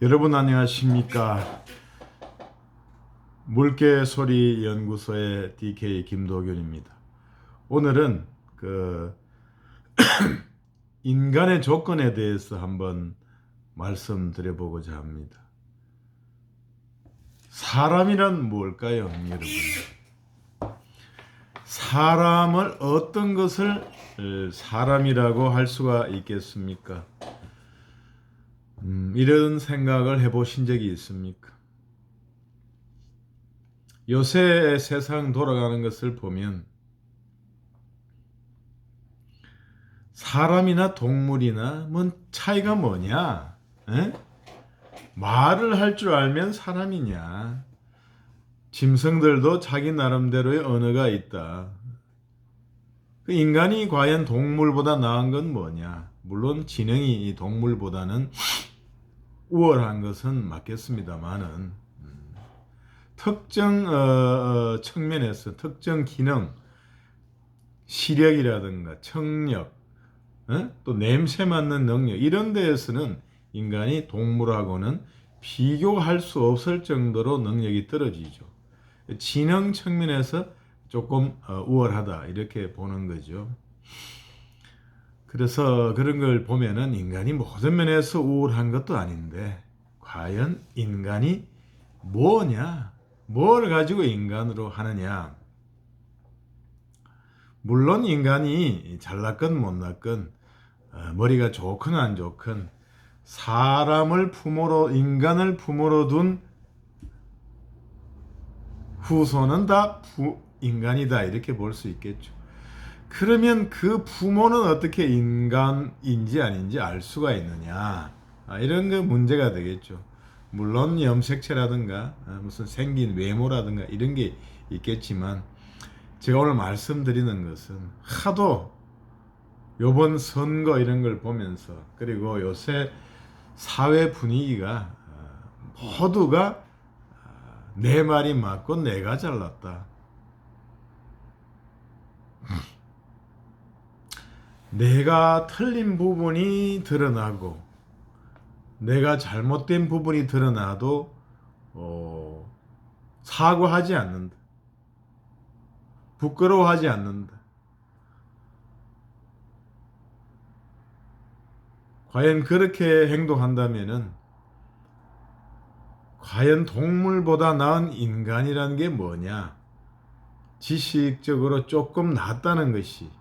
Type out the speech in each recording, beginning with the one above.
여러분 안녕하십니까? 물개소리 연구소의 DK 김도균입니다. 오늘은 인간의 조건에 대해서 한번 말씀드려보고자 합니다. 사람이란 뭘까요, 여러분? 사람을 어떤 것을 사람이라고 할 수가 있겠습니까? 이런 생각을 해보신 적이 있습니까? 요새 세상 돌아가는 것을 보면 사람이나 동물이나 뭔 차이가 뭐냐? 에? 말을 할 줄 알면 사람이냐? 짐승들도 자기 나름대로의 언어가 있다. 그 인간이 과연 동물보다 나은 건 뭐냐? 물론 지능이 동물보다는 우월한 것은 맞겠습니다만은 특정 측면에서 특정 기능, 시력이라든가 청력, 또 냄새 맡는 능력 이런 데에서는 인간이 동물하고는 비교할 수 없을 정도로 능력이 떨어지죠. 지능 측면에서 조금 우월하다 이렇게 보는 거죠. 그래서 그런 걸 보면은 인간이 모든 면에서 우월한 것도 아닌데 과연 인간이 뭐냐? 뭘 가지고 인간으로 하느냐? 물론 인간이 잘났건 못났건 머리가 좋건 안 좋건 인간을 품으로 둔 후손은 다 인간이다 이렇게 볼 수 있겠죠. 그러면 그 부모는 어떻게 인간인지 아닌지 알 수가 있느냐? 이런 거 문제가 되겠죠. 물론 염색체라든가 무슨 생긴 외모라든가 이런 게 있겠지만 제가 오늘 말씀드리는 것은 하도 요번 선거 이런 걸 보면서 그리고 요새 사회 분위기가 모두가 내 말이 맞고 내가 잘났다. 내가 틀린 부분이 드러나고 내가 잘못된 부분이 드러나도 사과하지 않는다. 부끄러워하지 않는다. 과연 그렇게 행동한다면은 과연 동물보다 나은 인간이라는 게 뭐냐? 지식적으로 조금 낫다는 것이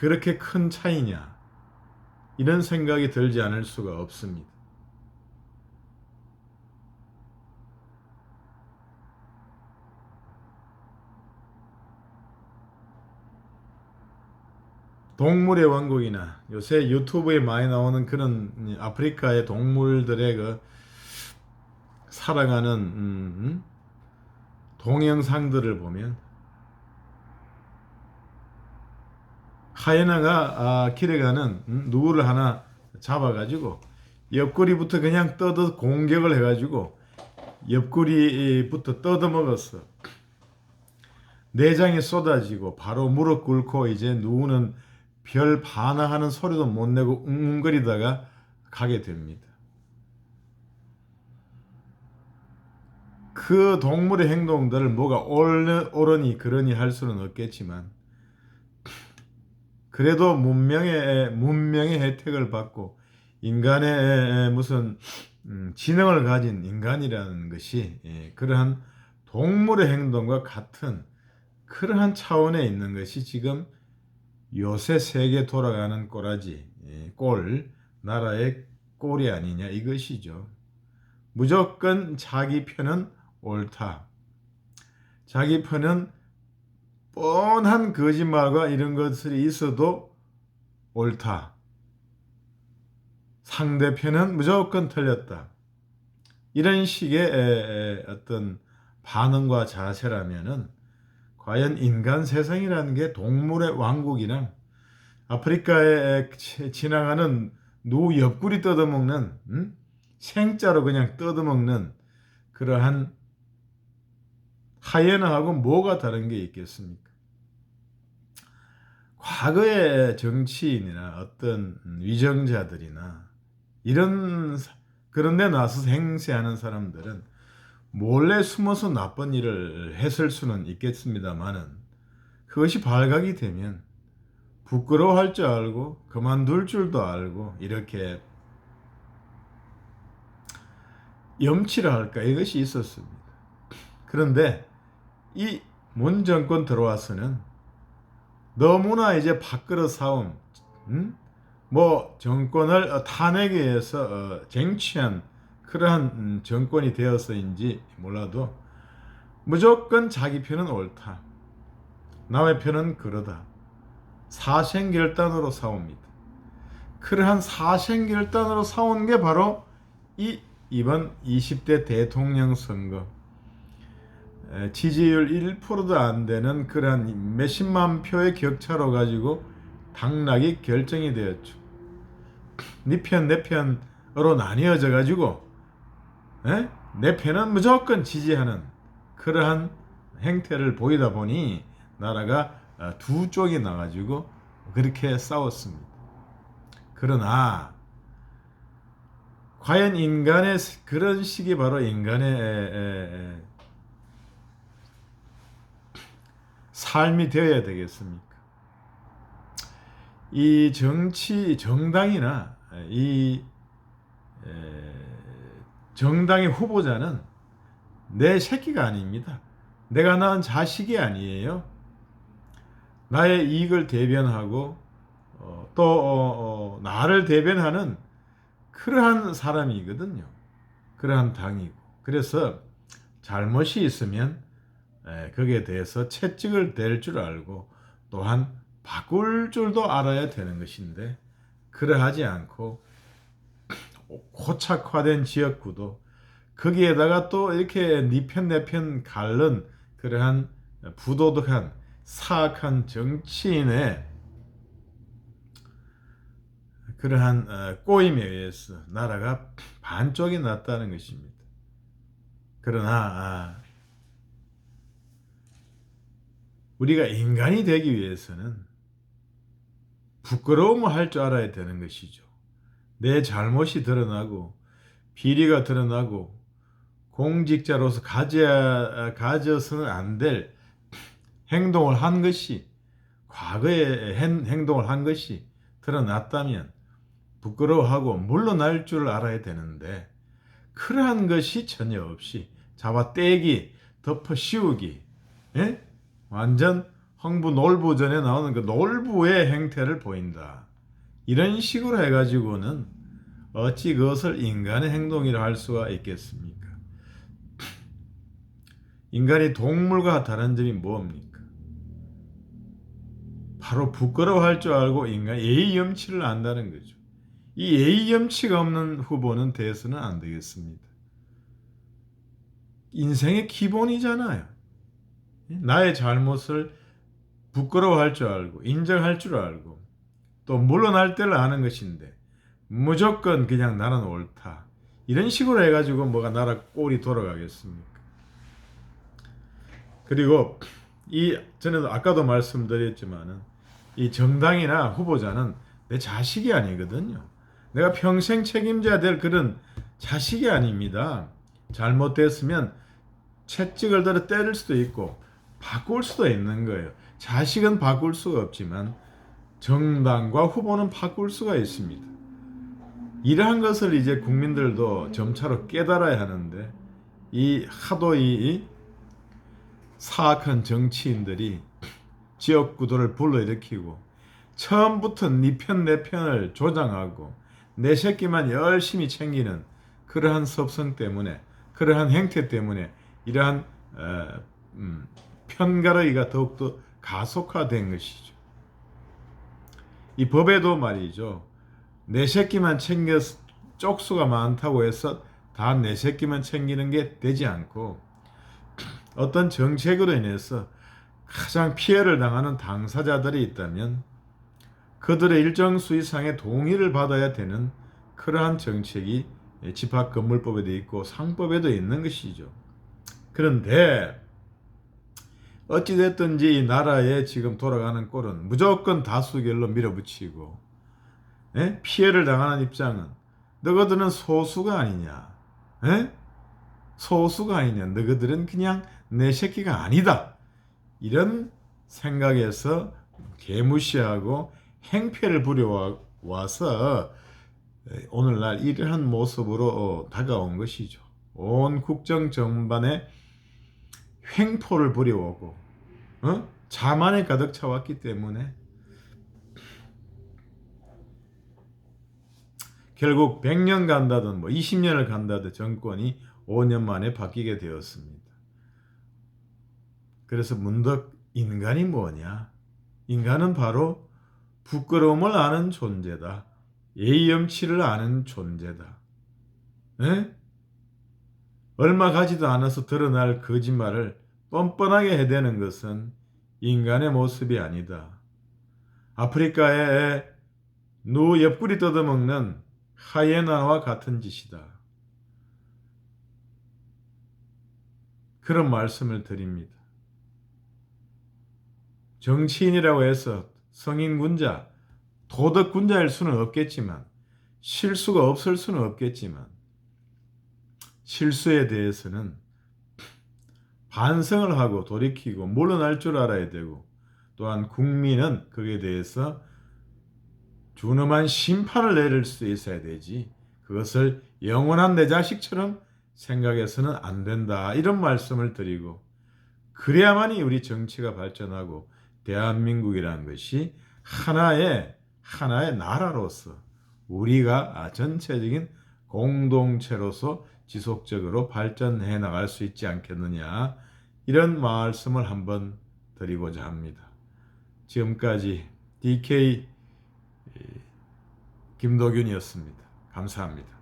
그렇게 큰 차이냐? 이런 생각이 들지 않을 수가 없습니다. 동물의 왕국이나 요새 유튜브에 많이 나오는 그런 아프리카의 동물들의 그 살아가는 동영상들을 보면 하이에나가 길에 가는 누구를 하나 잡아가지고 옆구리부터 그냥 뜯어 공격을 해가지고 옆구리부터 뜯어먹었어. 내장이 쏟아지고 바로 무릎 꿇고 이제 누구는 별 반항하는 소리도 못 내고 웅웅거리다가 가게 됩니다. 그 동물의 행동들을 뭐가 옳으니 그러니 할 수는 없겠지만 그래도 문명의 혜택을 받고 인간의 무슨 지능을 가진 인간이라는 것이 그러한 동물의 행동과 같은 그러한 차원에 있는 것이 지금 요새 세계 돌아가는 꼬라지 나라의 꼴이 아니냐 이것이죠. 무조건 자기 편은 옳다. 자기 편은 뻔한 거짓말과 이런 것들이 있어도 옳다. 상대편은 무조건 틀렸다. 이런 식의 어떤 반응과 자세라면은 과연 인간 세상이라는 게 동물의 왕국이랑 아프리카에 지나가는 누구 옆구리 뜯어먹는 생자로 그냥 뜯어먹는 그러한 하이에나하고 뭐가 다른 게 있겠습니까? 과거의 정치인이나 어떤 위정자들이나 이런 그런데 나서서 행세하는 사람들은 몰래 숨어서 나쁜 일을 했을 수는 있겠습니다만은 그것이 발각이 되면 부끄러워할 줄 알고 그만둘 줄도 알고 이렇게 염치를 할까 이것이 있었습니다. 그런데 이 문 정권 들어와서는 너무나 이제 밥그릇 싸움, 뭐 정권을 탄핵에 의해서 쟁취한 그러한 정권이 되어서인지 몰라도 무조건 자기 편은 옳다, 남의 편은 그러다, 사생결단으로 싸웁니다. 그러한 사생결단으로 싸운 게 바로 이번 20대 대통령 선거, 지지율 1%도 안 되는 그러한 몇십만 표의 격차로 가지고 당락이 결정이 되었죠. 네 편, 내 편으로 나뉘어져 가지고 내 편은 무조건 지지하는 그러한 행태를 보이다 보니 나라가 두 쪽이 나가지고 그렇게 싸웠습니다. 그러나 과연 인간의 그런 식이 바로 인간의 삶이 되어야 되겠습니까? 이 정당이나 이 정당의 후보자는 내 새끼가 아닙니다. 내가 낳은 자식이 아니에요. 나의 이익을 대변하고 또 나를 대변하는 그러한 사람이거든요. 그러한 당이고. 그래서 잘못이 있으면 거기에 대해서 채찍을 댈 줄 알고 또한 바꿀 줄도 알아야 되는 것인데 그러하지 않고 고착화된 지역구도 거기에다가 또 이렇게 네 편 내 편 갈른 그러한 부도덕한 사악한 정치인의 그러한 꼬임에 의해서 나라가 반쪽이 났다는 것입니다. 그러나 우리가 인간이 되기 위해서는 부끄러움을 할 줄 알아야 되는 것이죠. 내 잘못이 드러나고 비리가 드러나고 공직자로서 가져서는 안 될 행동을 한 것이 과거에 행동을 한 것이 드러났다면 부끄러워하고 물러날 줄 알아야 되는데 그러한 것이 전혀 없이 잡아떼기, 덮어 씌우기, 완전 흥부 놀부전에 나오는 그 놀부의 행태를 보인다. 이런 식으로 해가지고는 어찌 그것을 인간의 행동이라 할 수가 있겠습니까? 인간이 동물과 다른 점이 뭡니까? 바로 부끄러워할 줄 알고 인간 예의 염치를 안다는 거죠. 이 예의 염치가 없는 후보는 돼서는 안 되겠습니다. 인생의 기본이잖아요. 나의 잘못을 부끄러워할 줄 알고 인정할 줄 알고 또 물러날 때를 아는 것인데 무조건 그냥 나는 옳다. 이런 식으로 해가지고 뭐가 나라 꼴이 돌아가겠습니까? 그리고 전에도 아까도 말씀드렸지만은 이 정당이나 후보자는 내 자식이 아니거든요. 내가 평생 책임져야 될 그런 자식이 아닙니다. 잘못됐으면 채찍을 들어 때릴 수도 있고 바꿀 수도 있는 거예요. 자식은 바꿀 수가 없지만 정당과 후보는 바꿀 수가 있습니다. 이러한 것을 이제 국민들도 점차로 깨달아야 하는데 하도 이 사악한 정치인들이 지역구도를 불러일으키고 처음부터 네 편 내 편을 조장하고 내 새끼만 열심히 챙기는 그러한 습성 때문에 그러한 행태 때문에 이러한 편가르기가 더욱더 가속화된 것이죠. 이 법에도 말이죠. 내 새끼만 챙겨서 쪽수가 많다고 해서 다 내 새끼만 챙기는 게 되지 않고 어떤 정책으로 인해서 가장 피해를 당하는 당사자들이 있다면 그들의 일정 수 이상의 동의를 받아야 되는 그러한 정책이 집합건물법에도 있고 상법에도 있는 것이죠. 그런데 어찌됐든지 이 나라에 지금 돌아가는 꼴은 무조건 다수결로 밀어붙이고 피해를 당하는 입장은 너희들은 소수가 아니냐? 에? 소수가 아니냐? 너희들은 그냥 내 새끼가 아니다. 이런 생각에서 개무시하고 행패를 부려와서 오늘날 이러한 모습으로 다가온 것이죠. 온 국정 전반에 횡포를 부려오고 자만에 가득 차왔기 때문에 결국 100년 간다든 20년을 간다든 정권이 5년 만에 바뀌게 되었습니다. 그래서 문득 인간이 뭐냐? 인간은 바로 부끄러움을 아는 존재다. 예의엄치를 아는 존재다. 에? 얼마 가지도 않아서 드러날 거짓말을 뻔뻔하게 해대는 것은 인간의 모습이 아니다. 아프리카에 누 옆구리 뜯어먹는 하이에나와 같은 짓이다. 그런 말씀을 드립니다. 정치인이라고 해서 성인군자, 도덕군자일 수는 없겠지만 실수가 없을 수는 없겠지만 실수에 대해서는 반성을 하고 돌이키고 물러날 줄 알아야 되고 또한 국민은 거기에 대해서 준엄한 심판을 내릴 수 있어야 되지 그것을 영원한 내 자식처럼 생각해서는 안 된다. 이런 말씀을 드리고 그래야만이 우리 정치가 발전하고 대한민국이라는 것이 하나의 나라로서 우리가 전체적인 공동체로서 지속적으로 발전해 나갈 수 있지 않겠느냐 이런 말씀을 한번 드리고자 합니다. 지금까지 DK 김도균이었습니다. 감사합니다.